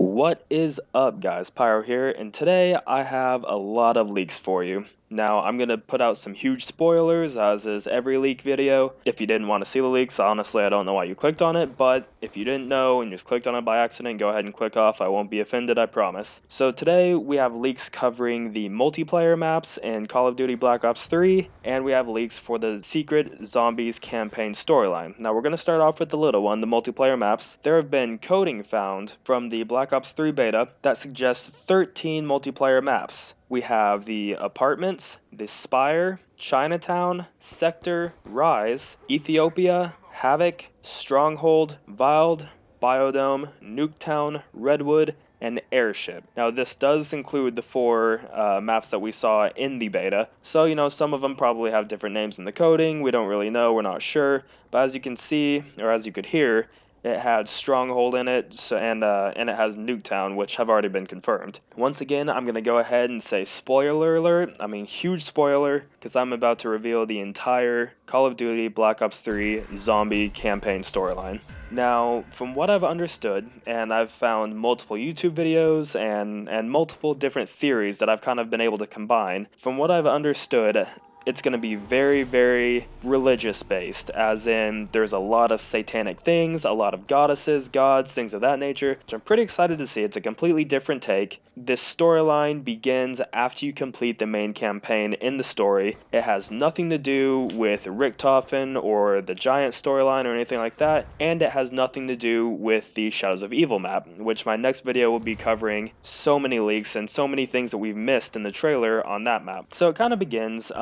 What is up, guys? Pyro here, and today I have a lot of leaks for you. Now, I'm going to put out some huge spoilers, as is every leak video. If you didn't want to see the leaks, honestly, I don't know why you clicked on it, but if you didn't know and you just clicked on it by accident, go ahead and click off. I won't be offended, I promise. So today, we have leaks covering the multiplayer maps in Call of Duty Black Ops 3, and we have leaks for the Secret Zombies campaign storyline. Now, we're going to start off with the little one, the multiplayer maps. There have been coding found from the Black Ops 3 beta that suggests 13 multiplayer maps. We have the Apartments, the Spire, Chinatown, Sector, Rise, Ethiopia, Havoc, Stronghold, Wild, Biodome, Nuketown, Redwood, and Airship. Now, this does include the four maps that we saw in the beta, so some of them probably have different names in the coding. We don't really know, we're not sure, but as you can see, or as you could hear, it had Stronghold in it, and it has Nuketown, which have already been confirmed. Once again, I'm going to go ahead and say spoiler alert. I mean, huge spoiler, because I'm about to reveal the entire Call of Duty Black Ops 3 zombie campaign storyline. Now, from what I've understood, and I've found multiple YouTube videos and multiple different theories that I've kind of been able to combine, from what I've understood, it's going to be very, very religious based, as in there's a lot of satanic things, a lot of goddesses, gods, things of that nature, which I'm pretty excited to see. It's a completely different take. This storyline begins after you complete the main campaign in the story. It has nothing to do with Richtofen or the Giant storyline or anything like that, and it has nothing to do with the Shadows of Evil map, which my next video will be covering so many leaks and so many things that we've missed in the trailer on that map. So it kind of begins,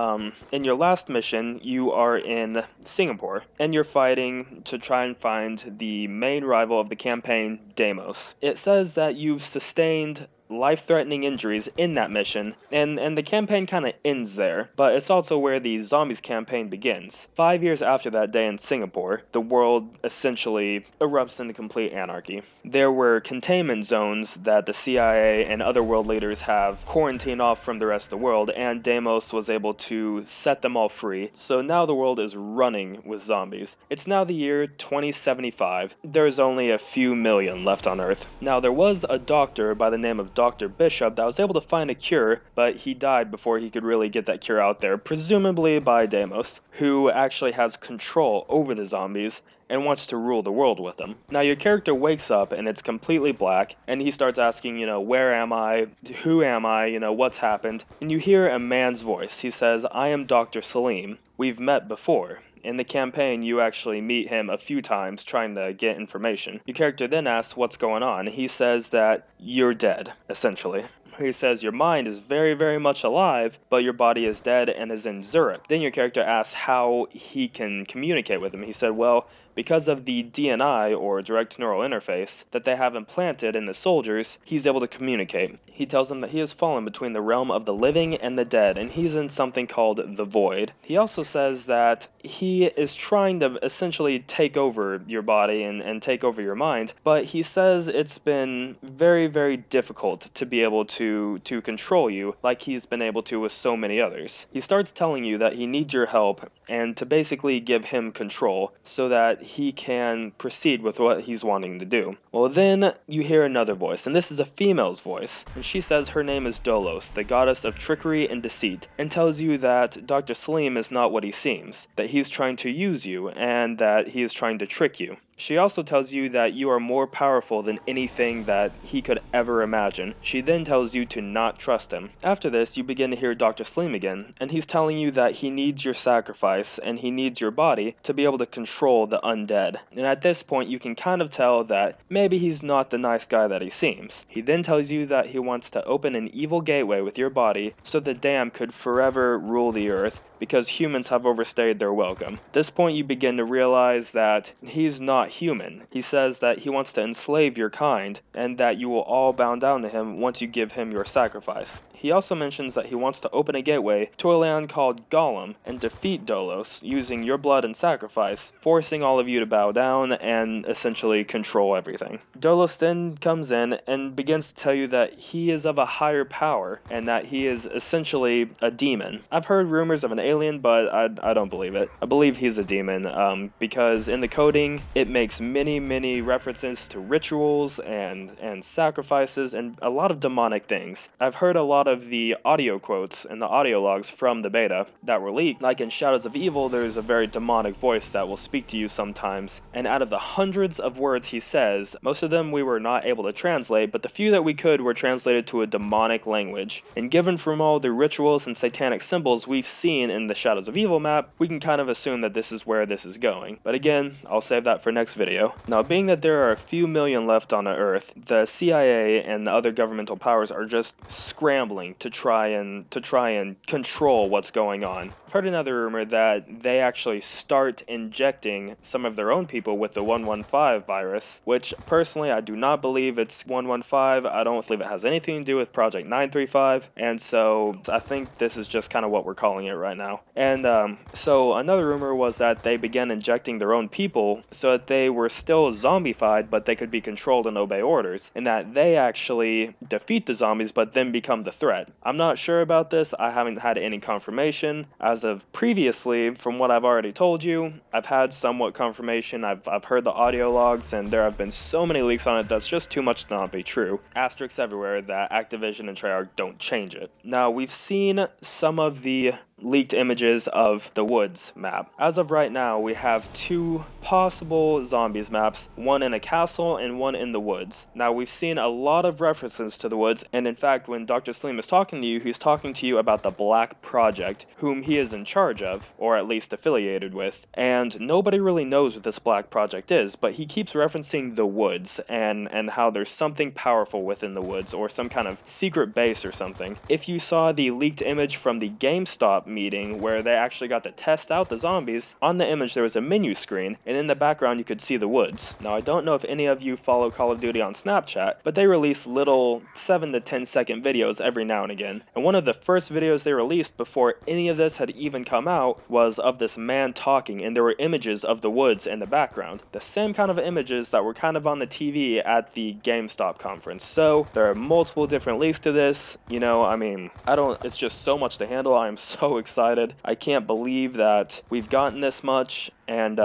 in your last mission, you are in Singapore, and you're fighting to try and find the main rival of the campaign, Deimos. It says that you've sustained life-threatening injuries in that mission, and the campaign kind of ends there, but it's also where the Zombies campaign begins. 5 years after that day in Singapore, the world essentially erupts into complete anarchy. There were containment zones that the CIA and other world leaders have quarantined off from the rest of the world, and Deimos was able to set them all free, so now the world is running with zombies. It's now the year 2075. There's only a few million left on Earth. Now, there was a doctor by the name of Dr. Bishop that was able to find a cure, but he died before he could really get that cure out there, presumably by Deimos, who actually has control over the zombies and wants to rule the world with them. Now, your character wakes up and it's completely black, and he starts asking, where am I? Who am I? What's happened? And you hear a man's voice. He says, I am Dr. Salim. We've met before. In the campaign, you actually meet him a few times trying to get information. Your character then asks what's going on. He says that you're dead, essentially. He says your mind is very, very much alive, but your body is dead and is in Zurich. Then your character asks how he can communicate with him. He said, well, because of the DNI, or direct neural interface, that they have implanted in the soldiers, he's able to communicate. He tells them that he has fallen between the realm of the living and the dead, and he's in something called the Void. He also says that he is trying to essentially take over your body and take over your mind, but he says it's been very, very difficult to be able to control you like he's been able to with so many others. He starts telling you that he needs your help and to basically give him control so that he can proceed with what he's wanting to do. Well, then you hear another voice, and this is a female's voice, and she says her name is Dolos, the goddess of trickery and deceit, and tells you that Dr. Salim is not what he seems, that he's trying to use you, and that he is trying to trick you. She also tells you that you are more powerful than anything that he could ever imagine. She then tells you to not trust him. After this, you begin to hear Dr. Salim again, and he's telling you that he needs your sacrifice, and he needs your body to be able to control the undead. And at this point, you can kind of tell that maybe he's not the nice guy that he seems. He then tells you that he wants to open an evil gateway with your body so the Damned could forever rule the earth, because humans have overstayed their welcome. At this point, you begin to realize that he's not human. He says that he wants to enslave your kind, and that you will all bow down to him once you give him your sacrifice. he also mentions that he wants to open a gateway to a land called Gollum and defeat Dolos using your blood and sacrifice, forcing all of you to bow down and essentially control everything. Dolos then comes in and begins to tell you that he is of a higher power and that he is essentially a demon. I've heard rumors of an alien, but I don't believe it. I believe he's a demon because in the coding it makes many references to rituals and sacrifices and a lot of demonic things. I've heard a lot of the audio quotes and the audio logs from the beta that were leaked. Like in Shadows of Evil, there's a very demonic voice that will speak to you sometimes, and out of the hundreds of words he says, most of them we were not able to translate, but the few that we could were translated to a demonic language. And given from all the rituals and satanic symbols we've seen in the Shadows of Evil map, we can kind of assume that this is where this is going. But again, I'll save that for next video. Now, being that there are a few million left on Earth, the CIA and the other governmental powers are just scrambling to try and control what's going on. I've heard another rumor that they actually start injecting some of their own people with the 115 virus, which personally I do not believe it's 115. I don't believe it has anything to do with Project 935, and so I think this is just kind of what we're calling it right now. And so another rumor was that they began injecting their own people so that they were still zombified, but they could be controlled and obey orders, and that they actually defeat the zombies but then become the threat. I'm not sure about this. I haven't had any confirmation. As of previously, from what I've already told you, I've had somewhat confirmation. I've heard the audio logs, and there have been so many leaks on it that's just too much to not be true. Asterisks everywhere that Activision and Treyarch don't change it. Now, we've seen some of the leaked images of the Woods map. As of right now, we have two possible zombies maps, one in a castle and one in the woods. Now, we've seen a lot of references to the woods, and in fact, when Dr. Sleem is talking to you, he's talking to you about the Black Project, whom he is in charge of, or at least affiliated with, and nobody really knows what this Black Project is, but he keeps referencing the woods, and how there's something powerful within the woods, or some kind of secret base or something. If you saw the leaked image from the GameStop meeting where they actually got to test out the zombies, on the image there was a menu screen, and in the background you could see the woods. Now, I don't know if any of you follow Call of Duty on Snapchat, but they release little 7 to 10 second videos every now and again, and one of the first videos they released before any of this had even come out was of this man talking, and there were images of the woods in the background, the same kind of images that were kind of on the TV at the GameStop conference. So there are multiple different leaks to this. You know, I mean, it's just so much to handle. I'm so excited. I can't believe that we've gotten this much, and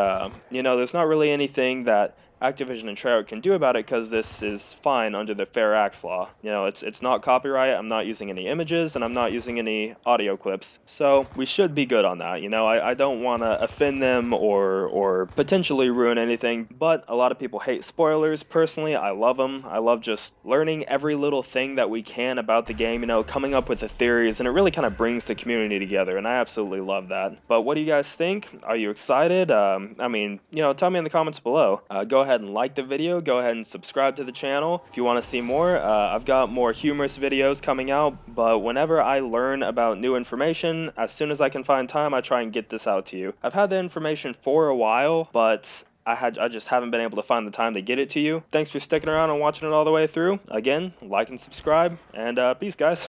you know, there's not really anything that Activision and Treyarch can do about it because this is fine under the Fair Acts law. You know, it's not copyright. I'm not using any images, and I'm not using any audio clips, so we should be good on that. You know, I don't want to offend them or potentially ruin anything, but a lot of people hate spoilers. Personally, I love them. I love just learning every little thing that we can about the game, you know, coming up with the theories, and it really kind of brings the community together, and I absolutely love that. But what do you guys think? Are you excited? I mean, you know, tell me in the comments below. Go ahead and like the video, go ahead and subscribe to the channel if you want to see more. I've got more humorous videos coming out, but whenever I learn about new information, as soon as I can find time, I try and get this out to you. I've had the information for a while, but I just haven't been able to find the time to get it to you. Thanks for sticking around and watching it all the way through. Again, like and subscribe, and peace, guys.